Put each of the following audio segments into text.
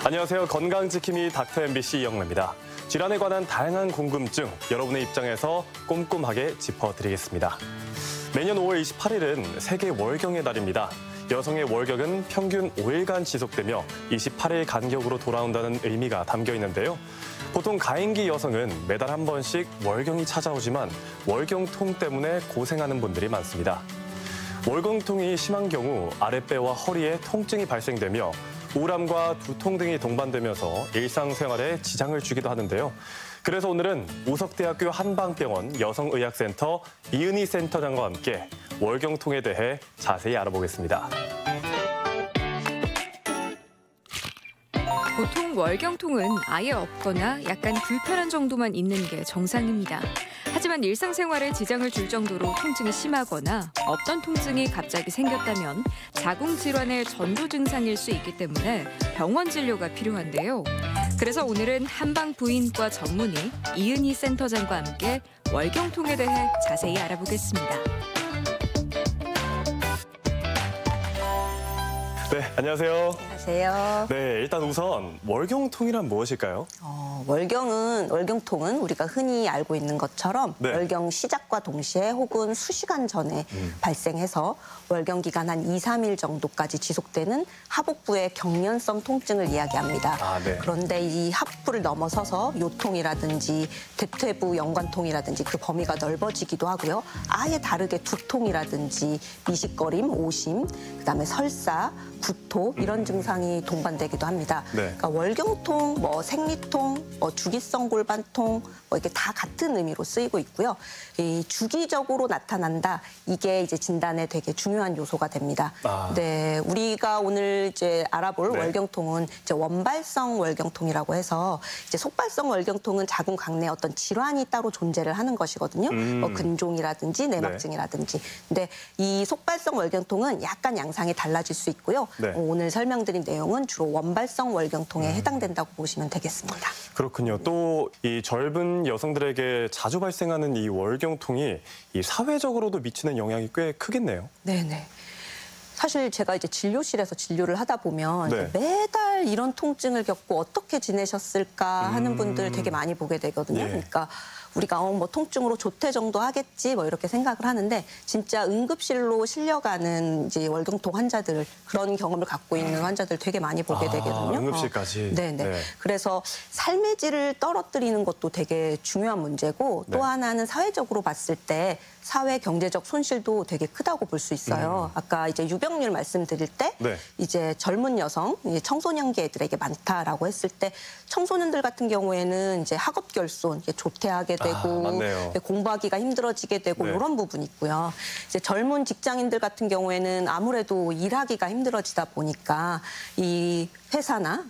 안녕하세요. 건강지킴이 닥터 MBC 이영래입니다. 질환에 관한 다양한 궁금증, 여러분의 입장에서 꼼꼼하게 짚어드리겠습니다. 매년 5월 28일은 세계 월경의 날입니다. 여성의 월경은 평균 5일간 지속되며 28일 간격으로 돌아온다는 의미가 담겨 있는데요. 보통 가임기 여성은 매달 한 번씩 월경이 찾아오지만 월경통 때문에 고생하는 분들이 많습니다. 월경통이 심한 경우 아랫배와 허리에 통증이 발생되며 우울함과 두통 등이 동반되면서 일상생활에 지장을 주기도 하는데요. 그래서 오늘은 우석대학교 한방병원 여성의학센터 이은희 센터장과 함께 월경통에 대해 자세히 알아보겠습니다. 보통 월경통은 아예 없거나 약간 불편한 정도만 있는 게 정상입니다. 하지만 일상생활에 지장을 줄 정도로 통증이 심하거나 없던 통증이 갑자기 생겼다면 자궁질환의 전조 증상일 수 있기 때문에 병원 진료가 필요한데요. 그래서 오늘은 한방부인과 전문의 이은희 센터장과 함께 월경통에 대해 자세히 알아보겠습니다. 네, 안녕하세요. 안녕하세요. 네, 일단 우선 월경통이란 무엇일까요? 월경통은 우리가 흔히 알고 있는 것처럼 네. 월경 시작과 동시에 혹은 수시간 전에 발생해서 월경 기간 한 2, 3일 정도까지 지속되는 하복부의 경련성 통증을 이야기합니다. 네. 그런데 이 하복부를 넘어서서 요통이라든지 대퇴부 연관통이라든지 그 범위가 넓어지기도 하고요. 아예 다르게 두통이라든지 미식거림, 오심, 그다음에 설사, 구토 이런 증상이 동반되기도 합니다. 네. 그러니까 월경통, 생리통, 주기성 골반통 이게 다 같은 의미로 쓰이고 있고요. 이 주기적으로 나타난다. 이게 이제 진단에 되게 중요한 요소가 됩니다. 네, 우리가 오늘 이제 알아볼 네. 월경통은 이제 원발성 월경통이라고 해서 이제 속발성 월경통은 자궁 강내에 어떤 질환이 따로 존재를 하는 것이거든요. 근종이라든지 내막증이라든지. 근데 이 속발성 월경통은 약간 양상이 달라질 수 있고요. 네. 오늘 설명드린 내용은 주로 원발성 월경통에 해당된다고 보시면 되겠습니다. 그렇군요. 또 이 젊은 여성들에게 자주 발생하는 이 월경통이 이 사회적으로도 미치는 영향이 꽤 크겠네요. 네네. 사실 제가 이제 진료실에서 진료를 하다 보면 네. 매달 이런 통증을 겪고 어떻게 지내셨을까 하는 분들 되게 많이 보게 되거든요. 예. 그러니까 우리가 통증으로 조퇴 정도 하겠지 이렇게 생각을 하는데 진짜 응급실로 실려가는 이제 월경통 환자들 그런 경험을 갖고 있는 환자들 되게 많이 보게 되거든요. 응급실까지. 네네. 네. 그래서 삶의 질을 떨어뜨리는 것도 되게 중요한 문제고 또 네. 하나는 사회적으로 봤을 때 사회 경제적 손실도 되게 크다고 볼 수 있어요. 아까 이제 유병률 말씀드릴 때 네. 이제 젊은 여성, 청소년기 애들에게 많다라고 했을 때 청소년들 같은 경우에는 이제 학업 결손, 조퇴하게 되고 맞네요. 공부하기가 힘들어지게 되고 네. 이런 부분이 있고요. 이제 젊은 직장인들 같은 경우에는 아무래도 일하기가 힘들어지다 보니까 이 회사나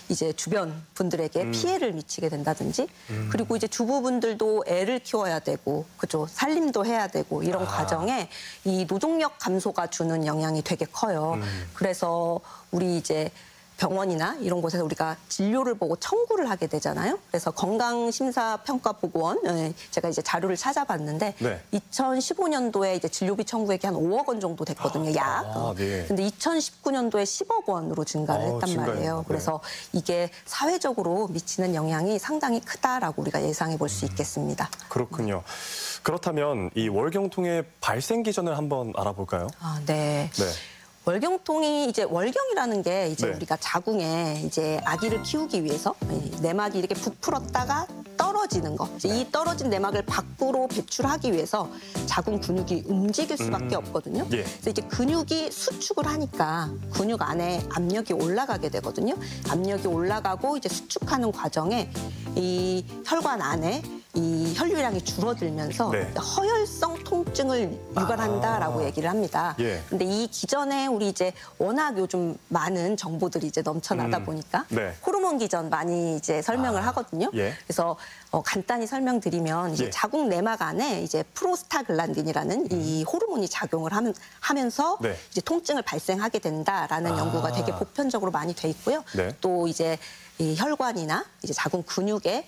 이제 주변 분들에게 피해를 미치게 된다든지 그리고 이제 주부분들도 애를 키워야 되고 그죠 살림도 해야 되고 이런 과정에 이 노동력 감소가 주는 영향이 되게 커요. 그래서 우리 이제 병원이나 이런 곳에서 우리가 진료를 보고 청구를 하게 되잖아요. 그래서 건강심사평가보고원 제가 이제 자료를 찾아봤는데 네. 2015년도에 이제 진료비 청구액이 한 5억 원 정도 됐거든요. 약. 네. 근데 2019년도에 10억 원으로 증가를 했단 말이에요. 네. 그래서 이게 사회적으로 미치는 영향이 상당히 크다라고 우리가 예상해 볼 수 있겠습니다. 그렇군요. 그렇다면 이 월경통의 발생 기전을 한번 알아볼까요? 네. 네. 월경통이 이제 월경이라는 게 이제 네. 우리가 자궁에 이제 아기를 키우기 위해서 내막이 이렇게 부풀었다가 떨어지는 거. 이제 이 떨어진 내막을 밖으로 배출하기 위해서 자궁 근육이 움직일 수밖에 없거든요. 예. 그래서 이제 근육이 수축을 하니까 근육 안에 압력이 올라가게 되거든요. 압력이 올라가고 이제 수축하는 과정에 이 혈관 안에 이 혈류량이 줄어들면서 네. 허혈성 통증을 유발한다라고 얘기를 합니다. 예. 근데 이 기전에 우리 이제 워낙 요즘 많은 정보들이 이제 넘쳐나다 보니까 네. 호르몬 기전 많이 이제 설명을 하거든요. 예. 그래서 간단히 설명드리면 이제 예. 자궁 내막 안에 이제 프로스타글란딘이라는 이 호르몬이 작용을 하면서 네. 이제 통증을 발생하게 된다라는 연구가 되게 보편적으로 많이 돼 있고요. 네. 또 이제 이 혈관이나 이제 자궁 근육에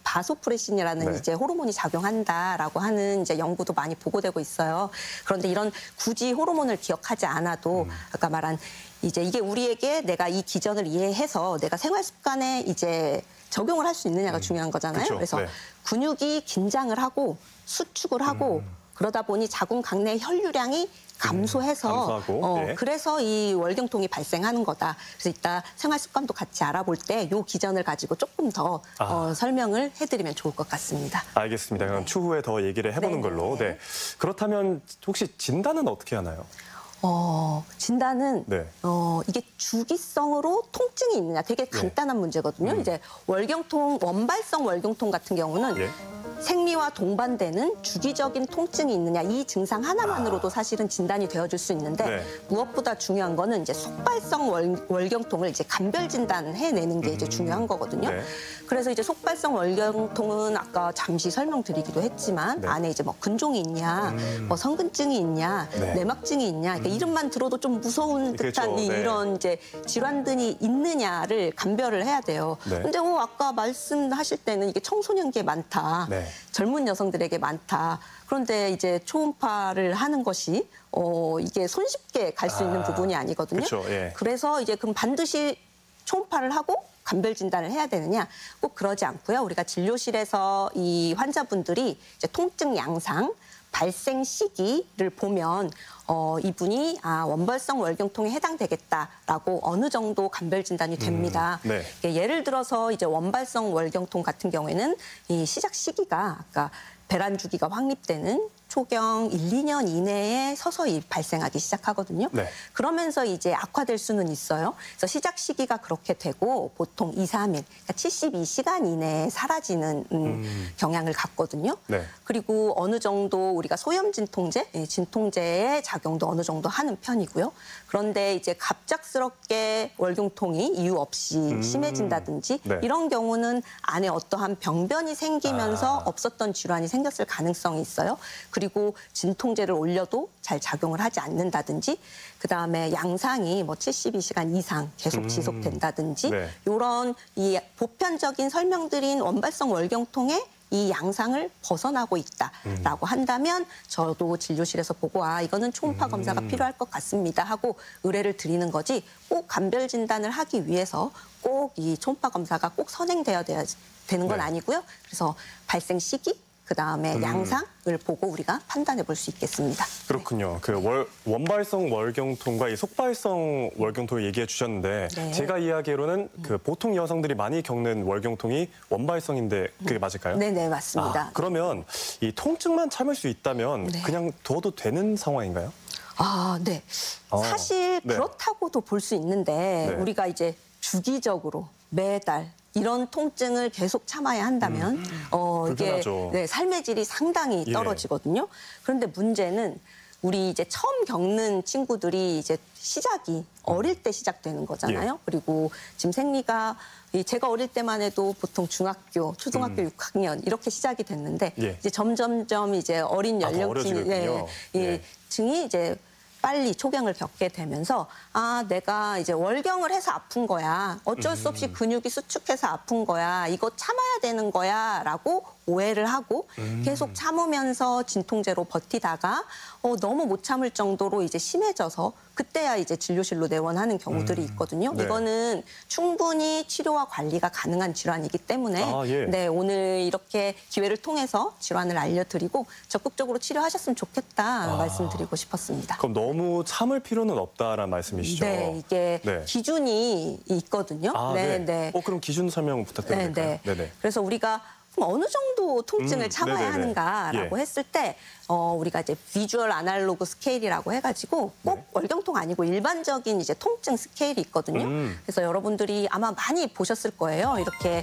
바소프레신이라는 네. 이제 호르몬이 작용한다라고 하는 이제 연구도 많이 보고되고 있어요. 그런데 이런 굳이 호르몬을 기억하지 않아도 아까 말한 이제 이게 우리에게 내가 이 기전을 이해해서 내가 생활 습관에 이제 적용을 할 수 있느냐가 중요한 거잖아요. 그쵸. 그래서 네. 근육이 긴장을 하고 수축을 하고 그러다 보니 자궁 강내 혈류량이 감소해서 감소하고, 네. 그래서 이 월경통이 발생하는 거다. 그래서 이따 생활 습관도 같이 알아볼 때 이 기전을 가지고 조금 더 설명을 해드리면 좋을 것 같습니다. 알겠습니다. 그럼 추후에 더 얘기를 해보는 네. 걸로. 네. 그렇다면 혹시 진단은 어떻게 하나요? 진단은 네. 이게 주기성으로 통증이 있느냐 되게 간단한 문제거든요. 이제 월경통, 원발성 월경통 같은 경우는 예. 생리와 동반되는 주기적인 통증이 있느냐 이 증상 하나만으로도 사실은 진단이 되어줄 수 있는데 네. 무엇보다 중요한 거는 이제 속발성 월경통을 이제 감별 진단해내는 게 이제 중요한 거거든요. 네. 그래서 이제 속발성 월경통은 아까 잠시 설명드리기도 했지만 네. 안에 이제 뭐 근종이 있냐, 뭐 성근증이 있냐, 네. 내막증이 있냐, 그러니까 이름만 들어도 좀 무서운 듯한 그렇죠. 네. 이런 이제 질환들이 있느냐를 감별을 해야 돼요. 네. 근데 아까 말씀하실 때는 이게 청소년기에 많다. 네. 젊은 여성들에게 많다. 그런데 이제 초음파를 하는 것이 이게 손쉽게 갈 수 있는 부분이 아니거든요. 그쵸, 예. 그래서 이제 그럼 반드시 초음파를 하고 감별 진단을 해야 되느냐? 꼭 그러지 않고요. 우리가 진료실에서 이 환자분들이 이제 통증 양상, 발생 시기를 보면 이분이 원발성 월경통에 해당되겠다라고 어느 정도 감별 진단이 됩니다. 네. 예를 들어서 이제 원발성 월경통 같은 경우에는 이 시작 시기가 아까 배란 주기가 확립되는 초경 1, 2년 이내에 서서히 발생하기 시작하거든요. 네. 그러면서 이제 악화될 수는 있어요. 그래서 시작 시기가 그렇게 되고 보통 2, 3일, 그러니까 72시간 이내에 사라지는 경향을 갖거든요. 네. 그리고 어느 정도 우리가 소염 진통제, 진통제의 작용도 어느 정도 하는 편이고요. 그런데 이제 갑작스럽게 월경통이 이유 없이 심해진다든지 네. 이런 경우는 안에 어떠한 병변이 생기면서 없었던 질환이 생겼을 가능성이 있어요. 그리고 진통제를 올려도 잘 작용을 하지 않는다든지 그다음에 양상이 뭐 72시간 이상 계속 지속된다든지 네. 이런 이 보편적인 설명드린 원발성 월경통의 이 양상을 벗어나고 있다라고 한다면 저도 진료실에서 보고 이거는 초음파 검사가 필요할 것 같습니다 하고 의뢰를 드리는 거지 꼭 감별 진단을 하기 위해서 꼭 이 초음파 검사가 꼭 선행되어야 되는 건 네. 아니고요. 그래서 발생 시기 그다음에 양상을 보고 우리가 판단해 볼 수 있겠습니다. 그렇군요. 그 원발성 월경통과 이 속발성 월경통을 얘기해 주셨는데 네. 제가 이야기로는 그 보통 여성들이 많이 겪는 월경통이 원발성인데 그게 맞을까요? 네네 맞습니다. 그러면 이 통증만 참을 수 있다면 네. 그냥 둬도 되는 상황인가요? 네. 사실 네. 그렇다고도 볼 수 있는데 네. 우리가 이제 주기적으로 매달 이런 통증을 계속 참아야 한다면 이게 불편하죠. 삶의 질이 상당히 예. 떨어지거든요. 그런데 문제는 우리 이제 처음 겪는 친구들이 이제 시작이 어릴 때 시작되는 거잖아요. 예. 그리고 지금 생리가 제가 어릴 때만 해도 보통 중학교, 초등학교 6학년 이렇게 시작이 됐는데 예. 이제 점점점 이제 어린 더 연령층이 어려지겠군요. 예. 증이 이제 빨리 초경을 겪게 되면서 내가 이제 월경을 해서 아픈 거야. 어쩔 수 없이 근육이 수축해서 아픈 거야. 이거 참아야 되는 거야. 라고 오해를 하고 계속 참으면서 진통제로 버티다가 너무 못 참을 정도로 이제 심해져서 그때야 이제 진료실로 내원하는 경우들이 있거든요. 네. 이거는 충분히 치료와 관리가 가능한 질환이기 때문에 예. 네, 오늘 이렇게 기회를 통해서 질환을 알려드리고 적극적으로 치료하셨으면 좋겠다 말씀드리고 싶었습니다. 그럼 너무 참을 필요는 없다라는 말씀이시죠? 네, 이게 네. 기준이 있거든요. 네. 그럼 기준 설명 부탁드릴까요? 네. 네네. 그래서 우리가 그럼 어느 정도 통증을 참아야 네네네. 하는가라고 예. 했을 때 우리가 이제 비주얼 아날로그 스케일이라고 해가지고 꼭 네. 월경통 아니고 일반적인 이제 통증 스케일이 있거든요. 그래서 여러분들이 아마 많이 보셨을 거예요. 이렇게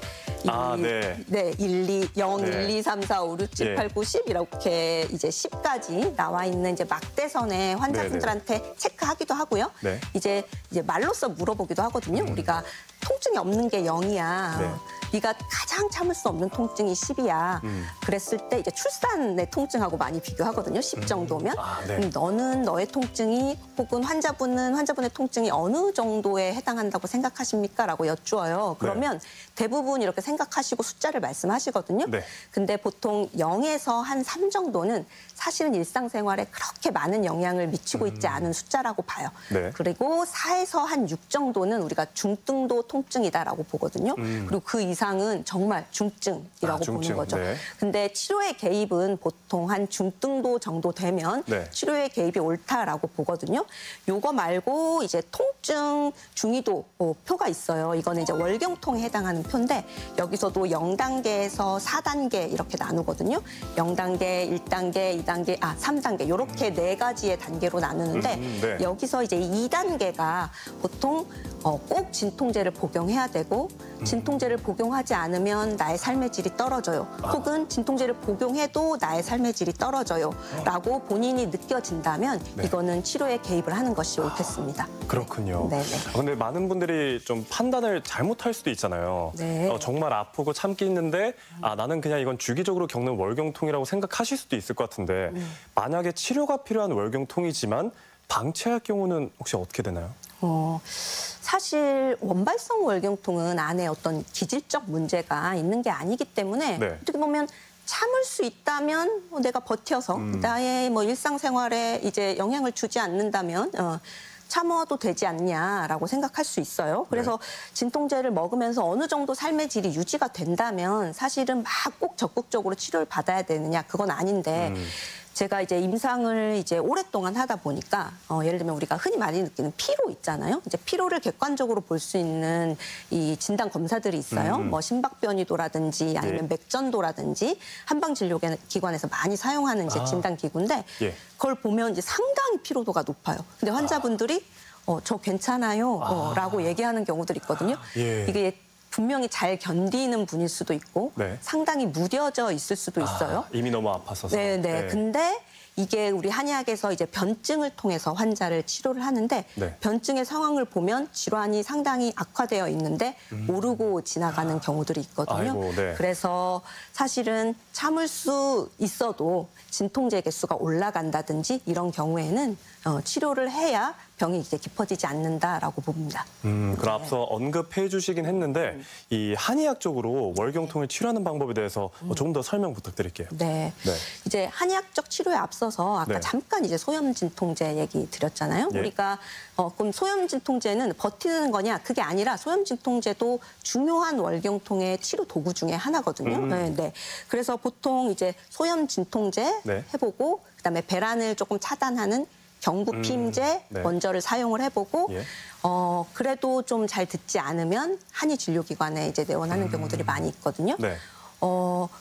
네. 1, 2, 0, 네. 1, 2, 3, 4, 5, 6, 7, 예. 8, 9, 10 이렇게 이제 10까지 나와 있는 이제 막대선에 환자분들한테 체크하기도 하고요. 네. 이제 말로써 물어보기도 하거든요. 우리가 통증이 없는 게 0이야. 네. 네가 가장 참을 수 없는 통증이 10이야. 그랬을 때 이제 출산의 통증하고 많이 비교 비교하거든요. 10 정도면. 네. 너는 너의 통증이 혹은 환자분의 통증이 어느 정도에 해당한다고 생각하십니까? 라고 여쭈어요. 그러면 대부분 이렇게 생각하시고 숫자를 말씀하시거든요. 네. 근데 보통 0에서 한 3 정도는 사실은 일상생활에 그렇게 많은 영향을 미치고 있지 않은 숫자라고 봐요. 네. 그리고 4에서 한 6 정도는 우리가 중등도 통증이다라고 보거든요. 그리고 그 이상은 정말 중증이라고 중증. 보는 거죠. 네. 근데 치료의 개입은 보통 한 중등도 정도 되면 네. 치료의 개입이 옳다라고 보거든요. 요거 말고 이제 통증 중위도 표가 있어요. 이거는 이제 월경통에 해당하는 표인데 여기서도 0단계에서 4단계 이렇게 나누거든요. 0단계, 1단계, 2단계, 3단계 이렇게 네 가지의 단계로 나누는데 네. 여기서 이제 2단계가 보통 꼭 진통제를 복용해야 되고 진통제를 복용하지 않으면 나의 삶의 질이 떨어져요. 혹은 진통제를 복용해도 나의 삶의 질이 떨어져요. 라고 본인이 느껴진다면 이거는 치료에 개입을 하는 것이 옳겠습니다. 그렇군요. 네네. 근데 많은 분들이 좀 판단을 잘못할 수도 있잖아요. 네. 정말 아프고 참기 힘든데 나는 그냥 이건 주기적으로 겪는 월경통이라고 생각하실 수도 있을 것 같은데 만약에 치료가 필요한 월경통이지만 방치할 경우는 혹시 어떻게 되나요? 사실 원발성 월경통은 안에 어떤 기질적 문제가 있는 게 아니기 때문에 네. 어떻게 보면 참을 수 있다면 내가 버텨서 나의 일상생활에 이제 영향을 주지 않는다면 참아도 되지 않냐라고 생각할 수 있어요. 그래서 진통제를 먹으면서 어느 정도 삶의 질이 유지가 된다면 사실은 막 꼭 적극적으로 치료를 받아야 되느냐 그건 아닌데 제가 이제 임상을 이제 오랫동안 하다 보니까 예를 들면 우리가 흔히 많이 느끼는 피로 있잖아요. 이제 피로를 객관적으로 볼 수 있는 이 진단 검사들이 있어요. 뭐 심박변이도라든지 아니면 맥전도라든지 한방진료기관에서 많이 사용하는 이제 진단 기구인데 그걸 보면 이제 상당히 피로도가 높아요. 근데 환자분들이 저 괜찮아요 라고 얘기하는 경우들이 있거든요. 이게 분명히 잘 견디는 분일 수도 있고 상당히 무뎌져 있을 수도 있어요. 이미 너무 아팠어서. 네네. 근데 이게 우리 한의학에서 이제 변증을 통해서 환자를 치료를 하는데 변증의 상황을 보면 질환이 상당히 악화되어 있는데 모르고 지나가는 경우들이 있거든요. 아이고, 그래서 사실은 참을 수 있어도 진통제 개수가 올라간다든지 이런 경우에는 치료를 해야 병이 이제 깊어지지 않는다라고 봅니다. 그럼 앞서 언급해 주시긴 했는데 이 한의학적으로 월경통을 치료하는 방법에 대해서 조금 더 설명 부탁드릴게요. 네. 이제 한의학적 치료에 앞서서 아까 잠깐 이제 소염 진통제 얘기 드렸잖아요. 우리가 그럼 소염 진통제는 버티는 거냐? 그게 아니라 소염 진통제도 중요한 월경통의 치료 도구 중에 하나거든요. 그래서 보통 이제 소염 진통제 해보고 그다음에 배란을 조금 차단하는 경구 피임제 원저를 사용을 해보고 그래도 좀 잘 듣지 않으면 한의 진료기관에 이제 내원하는 경우들이 많이 있거든요.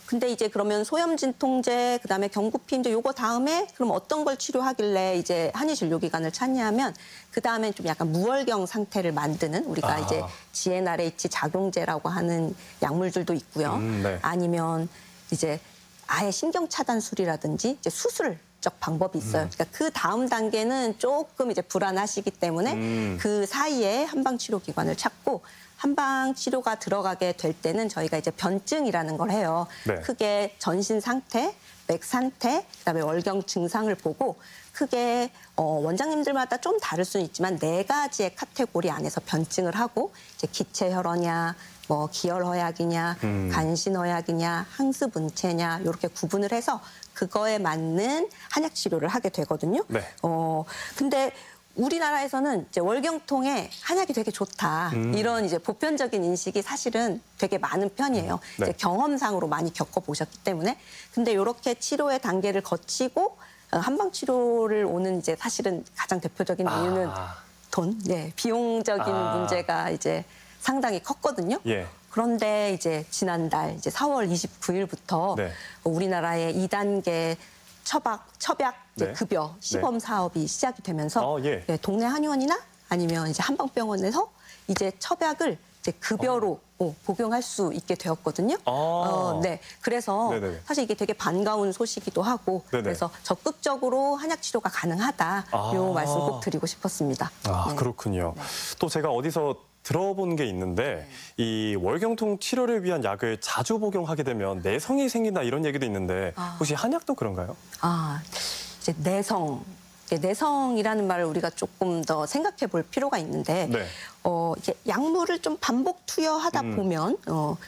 근데 이제 그러면 소염 진통제 그다음에 경구 피임제 요거 다음에 그럼 어떤 걸 치료하길래 이제 한의 진료기관을 찾냐면 그 다음엔 좀 약간 무월경 상태를 만드는 우리가 이제 GnRH 작용제라고 하는 약물들도 있고요. 아니면 이제 아예 신경 차단술이라든지 이제 수술 방법이 있어요. 그러니까 그 다음 단계는 조금 이제 불안하시기 때문에 그 사이에 한방치료기관을 찾고 한방치료가 들어가게 될 때는 저희가 이제 변증이라는 걸 해요. 크게 전신 상태, 맥 상태, 그다음에 월경 증상을 보고 크게 원장님들마다 좀 다를 수는 있지만 4가지의 카테고리 안에서 변증을 하고 이제 기체혈어냐, 뭐 기혈허약이냐, 간신허약이냐, 항스분체냐 이렇게 구분을 해서 그거에 맞는 한약 치료를 하게 되거든요. 근데 우리나라에서는 이제 월경통에 한약이 되게 좋다 이런 이제 보편적인 인식이 사실은 되게 많은 편이에요. 이제 경험상으로 많이 겪어보셨기 때문에. 근데 이렇게 치료의 단계를 거치고 한방 치료를 오는 이제 사실은 가장 대표적인 이유는 돈, 비용적인 문제가 이제 상당히 컸거든요. 그런데 이제 지난달 이제 4월 29일부터 우리나라의 2단계 첩약 급여 시범 사업이 시작이 되면서 동네 한의원이나 아니면 이제 한방병원에서 이제 첩약을 이제 급여로 복용할 수 있게 되었거든요. 그래서 사실 이게 되게 반가운 소식이기도 하고 그래서 적극적으로 한약 치료가 가능하다. 요 말씀 꼭 드리고 싶었습니다. 그렇군요. 또 제가 어디서 들어본 게 있는데 이 월경통 치료를 위한 약을 자주 복용하게 되면 내성이 생긴다 이런 얘기도 있는데 혹시 한약도 그런가요? 이제 내성이라는 말을 우리가 조금 더 생각해 볼 필요가 있는데 네. 이제 약물을 좀 반복 투여하다 보면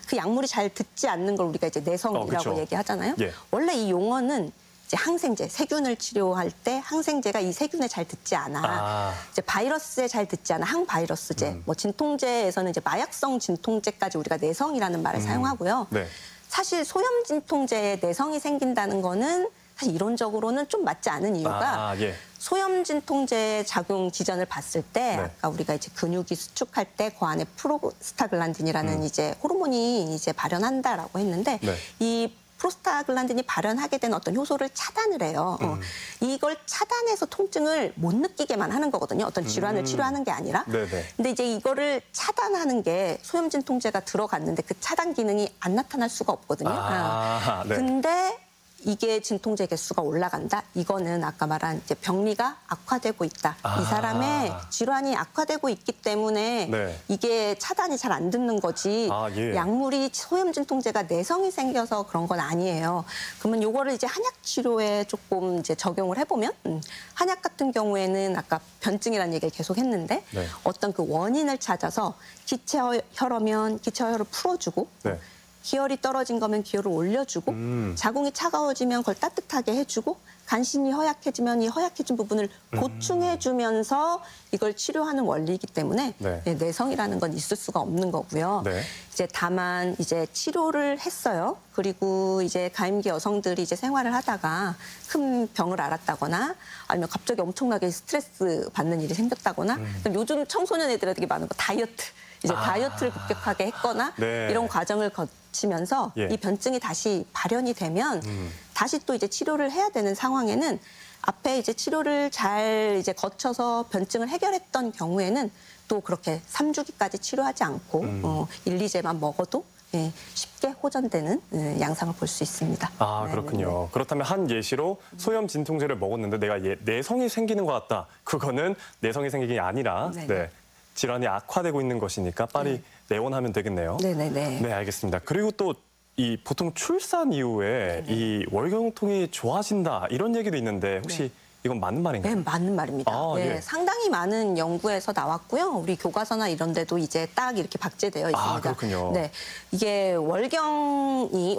그 약물이 잘 듣지 않는 걸 우리가 이제 내성이라고 그쵸. 얘기하잖아요. 예. 원래 이 용어는 이제 항생제, 세균을 치료할 때 항생제가 이 세균에 잘 듣지 않아. 이제 바이러스에 잘 듣지 않아. 항바이러스제. 뭐 진통제에서는 이제 마약성 진통제까지 우리가 내성이라는 말을 사용하고요. 네. 사실 소염 진통제에 내성이 생긴다는 거는 사실 이론적으로는 좀 맞지 않은 이유가 예. 소염 진통제 작용 지전을 봤을 때 네. 아까 우리가 이제 근육이 수축할 때 그 안에 프로스타글란딘이라는 이제 호르몬이 이제 발현한다라고 했는데 네. 이 프로스타글란딘이 발현하게 된 어떤 효소를 차단을 해요. 이걸 차단해서 통증을 못 느끼게만 하는 거거든요. 어떤 질환을 치료하는 게 아니라. 네네. 근데 이제 이거를 차단하는 게 소염 진통제가 들어갔는데 그 차단 기능이 안 나타날 수가 없거든요. 네. 근데 이게 진통제 개수가 올라간다. 이거는 아까 말한 이제 병리가 악화되고 있다. 이 사람의 질환이 악화되고 있기 때문에 네. 이게 차단이 잘 안 듣는 거지. 예. 약물이 소염 진통제가 내성이 생겨서 그런 건 아니에요. 그러면 요거를 이제 한약 치료에 조금 이제 적용을 해보면 한약 같은 경우에는 아까 변증이라는 얘기를 계속 했는데 네. 어떤 그 원인을 찾아서 기체혈어면 기체혈을 풀어주고 네. 기혈이 떨어진 거면 기혈을 올려주고 자궁이 차가워지면 그걸 따뜻하게 해주고 간신히 허약해지면 이 허약해진 부분을 보충해주면서 이걸 치료하는 원리이기 때문에 네. 내성이라는 건 있을 수가 없는 거고요. 네. 이제 다만 이제 치료를 했어요. 그리고 이제 가임기 여성들이 이제 생활을 하다가 큰 병을 앓았다거나 아니면 갑자기 엄청나게 스트레스 받는 일이 생겼다거나 요즘 청소년 애들이 되게 많은 거 다이어트. 이제 다이어트를 급격하게 했거나 네. 이런 과정을 거치면서 예. 이 변증이 다시 발현이 되면 다시 또 이제 치료를 해야 되는 상황에는 앞에 이제 치료를 잘 이제 거쳐서 변증을 해결했던 경우에는 또 그렇게 3주기까지 치료하지 않고 1, 2제만 먹어도 쉽게 호전되는 양상을 볼 수 있습니다. 그렇군요. 그렇다면 한 예시로 소염 진통제를 먹었는데 내가 내성이 생기는 것 같다. 그거는 내성이 생기는 게 아니라 네. 질환이 악화되고 있는 것이니까 빨리 내원하면 되겠네요. 네네네. 네, 알겠습니다. 그리고 또 이 보통 출산 이후에 이 월경통이 좋아진다 이런 얘기도 있는데 혹시 이건 맞는 말인가요? 네, 맞는 말입니다. 예. 상당히 많은 연구에서 나왔고요. 우리 교과서나 이런 데도 이제 딱 이렇게 박제되어 있습니다. 그렇군요. 네, 이게 월경통이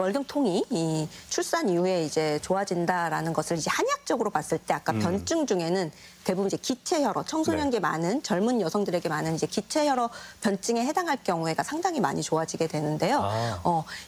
이 출산 이후에 이제 좋아진다라는 것을 이제 한약적으로 봤을 때 아까 변증 중에는 대부분 이제 기체혈어, 청소년기에 많은 젊은 여성들에게 많은 이제 기체혈어 변증에 해당할 경우에가 상당히 많이 좋아지게 되는데요.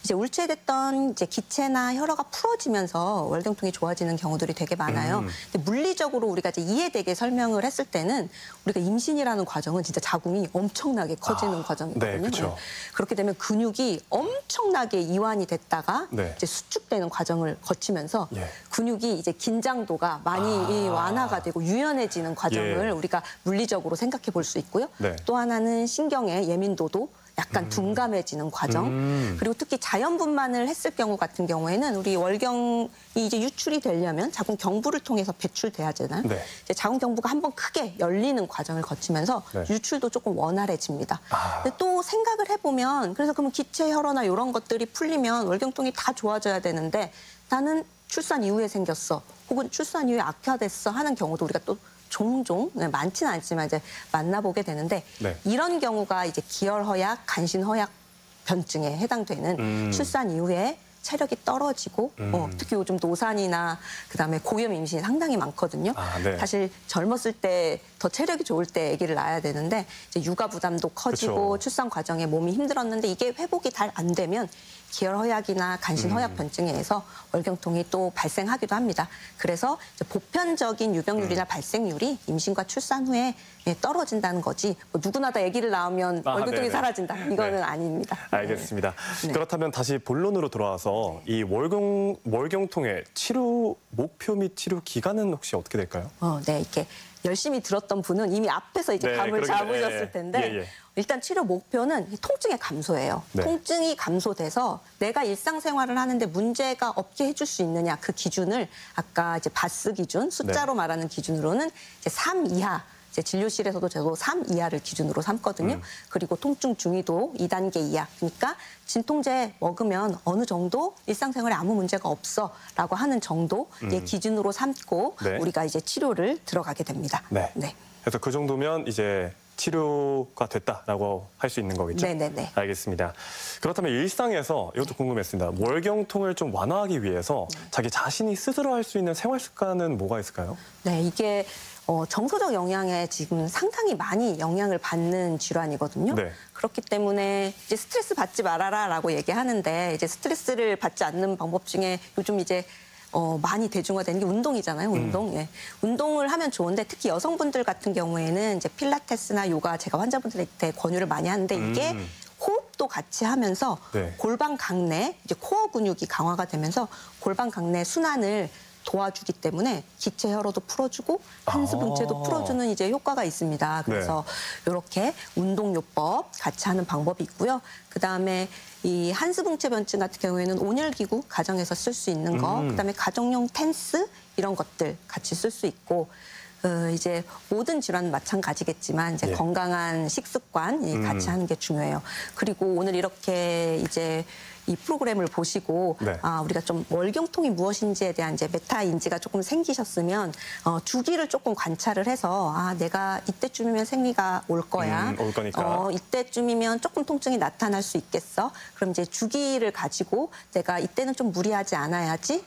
이제 울체됐던 이제 기체나 혈어가 풀어지면서 월경통이 좋아지는 경우들이 되게 많아요. 근데 물리적으로 우리가 이제 이해되게 설명을 했을 때는 우리가 임신이라는 과정은 진짜 자궁이 엄청나게 커지는 과정이거든요. 네, 그렇죠. 그렇게 되면 근육이 엄청나게 이완이 됐다가 이제 수축되는 과정을 거치면서 근육이 이제 긴장도가 많이 완화가 되고 유연해지는 과정을 우리가 물리적으로 생각해 볼 수 있고요. 또 하나는 신경의 예민도도 약간 둔감해지는 과정. 그리고 특히 자연분만을 했을 경우 같은 경우에는 우리 월경이 이제 유출이 되려면 자궁 경부를 통해서 배출돼야 하잖아요. 이제 자궁 경부가 한번 크게 열리는 과정을 거치면서 유출도 조금 원활해집니다. 근데 또 생각을 해보면 그래서 그러면 기체 혈어나 이런 것들이 풀리면 월경통이 다 좋아져야 되는데 나는 출산 이후에 생겼어. 혹은 출산 이후에 악화됐어 하는 경우도 우리가 또 종종 많지는 않지만 이제 만나보게 되는데 이런 경우가 이제 기혈허약, 간신허약 변증에 해당되는 출산 이후에 체력이 떨어지고 특히 요즘 노산이나 그다음에 고염 임신이 상당히 많거든요. 사실 젊었을 때 더 체력이 좋을 때 아기를 낳아야 되는데 이제 육아 부담도 커지고 출산 과정에 몸이 힘들었는데 이게 회복이 잘 안 되면 기혈허약이나 간신허약 변증에 의해서 월경통이 또 발생하기도 합니다. 그래서 이제 보편적인 유병률이나 발생률이 임신과 출산 후에 떨어진다는 거지 뭐 누구나 다 아기를 낳으면 월경통이 사라진다. 이거는 아닙니다. 알겠습니다. 그렇다면 다시 본론으로 돌아와서 이 월경통의 치료 목표 및 치료 기간은 혹시 어떻게 될까요? 이렇게 열심히 들었던 분은 이미 앞에서 이제 감을 잡으셨을 텐데 일단 치료 목표는 통증의 감소예요. 통증이 감소돼서 내가 일상생활을 하는데 문제가 없게 해줄 수 있느냐 그 기준을 아까 이제 바스 기준 숫자로 말하는 기준으로는 이제 3 이하 이제 진료실에서도 저도 3 이하를 기준으로 삼거든요. 그리고 통증 중위도 2단계 이하. 그러니까 진통제 먹으면 어느 정도 일상생활에 아무 문제가 없어라고 하는 정도의 기준으로 삼고 네. 우리가 이제 치료를 들어가게 됩니다. 네. 네. 그래서 그 정도면 이제 치료가 됐다라고 할 수 있는 거겠죠? 네네네. 알겠습니다. 그렇다면 일상에서 이것도 궁금했습니다. 월경통을 좀 완화하기 위해서 자기 자신이 스스로 할 수 있는 생활 습관은 뭐가 있을까요? 네, 이게 정서적 영향에 지금 상당히 많이 영향을 받는 질환이거든요. 네. 그렇기 때문에 이제 스트레스 받지 말아라라고 얘기하는데 이제 스트레스를 받지 않는 방법 중에 요즘 이제 많이 대중화되는 게 운동이잖아요. 운동. 예. 운동을 하면 좋은데 특히 여성분들 같은 경우에는 이제 필라테스나 요가 제가 환자분들한테 권유를 많이 하는데 이게 호흡도 같이 하면서 네. 골반 강내 이제 코어 근육이 강화가 되면서 골반 강내 순환을 도와주기 때문에 기체 혈어도 풀어주고 한스분체도 풀어주는 이제 효과가 있습니다. 그래서 이렇게 운동요법 같이 하는 방법이 있고요. 그다음에 이 한스분체 변증 같은 경우에는 온열기구 가정에서 쓸 수 있는 거, 그다음에 가정용 텐스 이런 것들 같이 쓸 수 있고. 이제 모든 질환 마찬가지겠지만 이제 건강한 식습관 같이 하는 게 중요해요. 그리고 오늘 이렇게 이제 이 프로그램을 보시고 우리가 좀 월경통이 무엇인지에 대한 이제 메타 인지가 조금 생기셨으면 주기를 조금 관찰을 해서 내가 이때쯤이면 생리가 올 거야. 올 거니까. 이때쯤이면 조금 통증이 나타날 수 있겠어. 그럼 이제 주기를 가지고 내가 이때는 좀 무리하지 않아야지.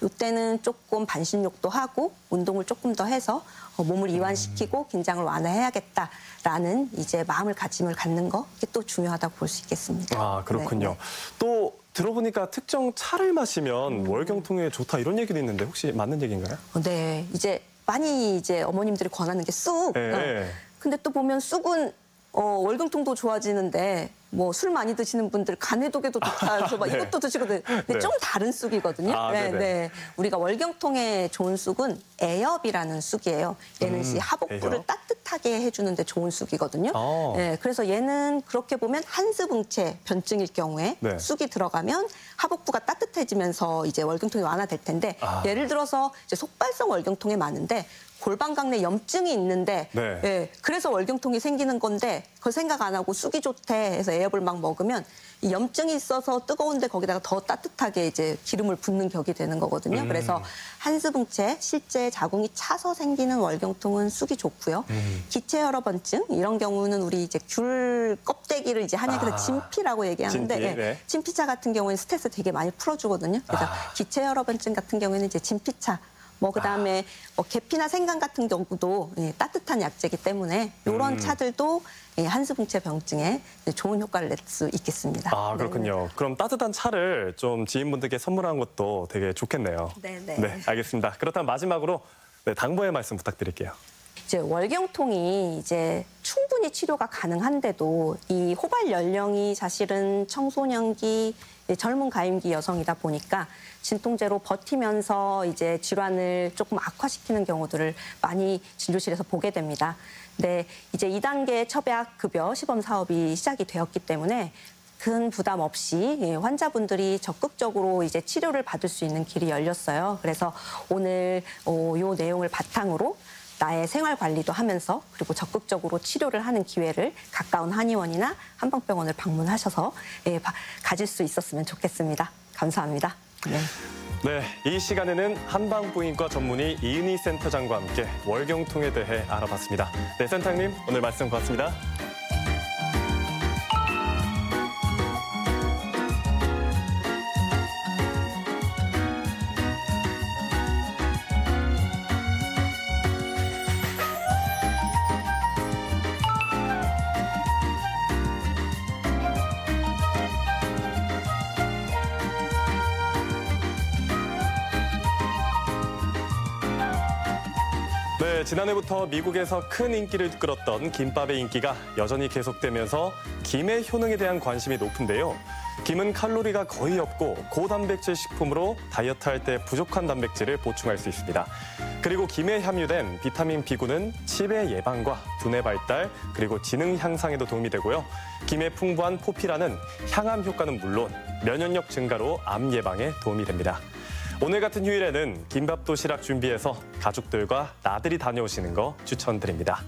이때는 조금 반신욕도 하고 운동을 조금 더 해서 몸을 이완시키고 긴장을 완화해야겠다라는 이제 마음을 갖는 거 이게 또 중요하다고 볼 수 있겠습니다. 아, 그렇군요. 네. 또 들어보니까 특정 차를 마시면 월경통에 좋다 이런 얘기도 있는데 혹시 맞는 얘기인가요? 네, 이제 많이 이제 어머님들이 권하는 게 쑥. 네. 근데 또 보면 쑥은 월경통도 좋아지는데 뭐 술 많이 드시는 분들 간 해독에도 좋다 해서 막 이것도 드시거든요. 근데 좀 다른 쑥이거든요. 네. 우리가 월경통에 좋은 쑥은 애엽이라는 쑥이에요. 얘는 하복부를 애엽. 따뜻하게 해주는데 좋은 쑥이거든요. 네, 그래서 얘는 그렇게 보면 한스분체 변증일 경우에 쑥이 들어가면 하복부가 따뜻해지면서 이제 월경통이 완화될 텐데 예를 들어서 이제 속발성 월경통에 많은데 골반 강내 염증이 있는데 그래서 월경통이 생기는 건데 그걸 생각 안 하고 쑥이 좋대 해서 애엽을 막 먹으면 이 염증이 있어서 뜨거운데 거기다가 더 따뜻하게 이제 기름을 붓는 격이 되는 거거든요. 그래서 한스분체 실제 자궁이 차서 생기는 월경통은 쑥이 좋고요. 기체 혈어번증 이런 경우는 우리 이제 귤 껍데기를 이제 한약에서 진피라고 얘기하는데 진피차 같은 경우에는 스트레스 되게 많이 풀어주거든요. 그래서 기체 혈어번증 같은 경우에는 이제 진피차 그다음에 계피나 생강 같은 경우도 따뜻한 약재이기 때문에 이런 차들도 한스분체 병증에 좋은 효과를 낼 수 있겠습니다. 아, 그렇군요. 그럼 따뜻한 차를 좀 지인분들께 선물하는 것도 되게 좋겠네요. 네, 알겠습니다. 그렇다면 마지막으로 당부의 말씀 부탁드릴게요. 이제 월경통이 이제 충분히 치료가 가능한데도 이 호발 연령이 사실은 청소년기, 젊은 가임기 여성이다 보니까 진통제로 버티면서 이제 질환을 조금 악화시키는 경우들을 많이 진료실에서 보게 됩니다. 근데 이제 2단계 첩약 급여 시범 사업이 시작이 되었기 때문에 큰 부담 없이 환자분들이 적극적으로 이제 치료를 받을 수 있는 길이 열렸어요. 그래서 오늘 요 내용을 바탕으로 나의 생활 관리도 하면서 그리고 적극적으로 치료를 하는 기회를 가까운 한의원이나 한방병원을 방문하셔서 가질 수 있었으면 좋겠습니다. 감사합니다. 네, 이 시간에는 한방부인과 전문의 이은희 센터장과 함께 월경통에 대해 알아봤습니다. 네, 센터장님 오늘 말씀 고맙습니다. 네, 지난해부터 미국에서 큰 인기를 끌었던 김밥의 인기가 여전히 계속되면서 김의 효능에 대한 관심이 높은데요. 김은 칼로리가 거의 없고 고단백질 식품으로 다이어트할 때 부족한 단백질을 보충할 수 있습니다. 그리고 김에 함유된 비타민 B군은 치매 예방과 두뇌 발달, 그리고 지능 향상에도 도움이 되고요. 김에 풍부한 포피라는 향암 효과는 물론 면역력 증가로 암 예방에 도움이 됩니다. 오늘 같은 휴일에는 김밥 도시락 준비해서 가족들과 나들이 다녀오시는 거 추천드립니다.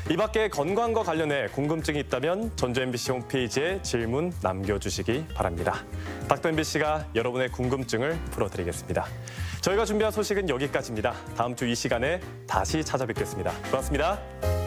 이 밖에 건강과 관련해 궁금증이 있다면 전주 MBC 홈페이지에 질문 남겨주시기 바랍니다. 닥터 MBC가 여러분의 궁금증을 풀어드리겠습니다. 저희가 준비한 소식은 여기까지입니다. 다음 주 이 시간에 다시 찾아뵙겠습니다. 고맙습니다.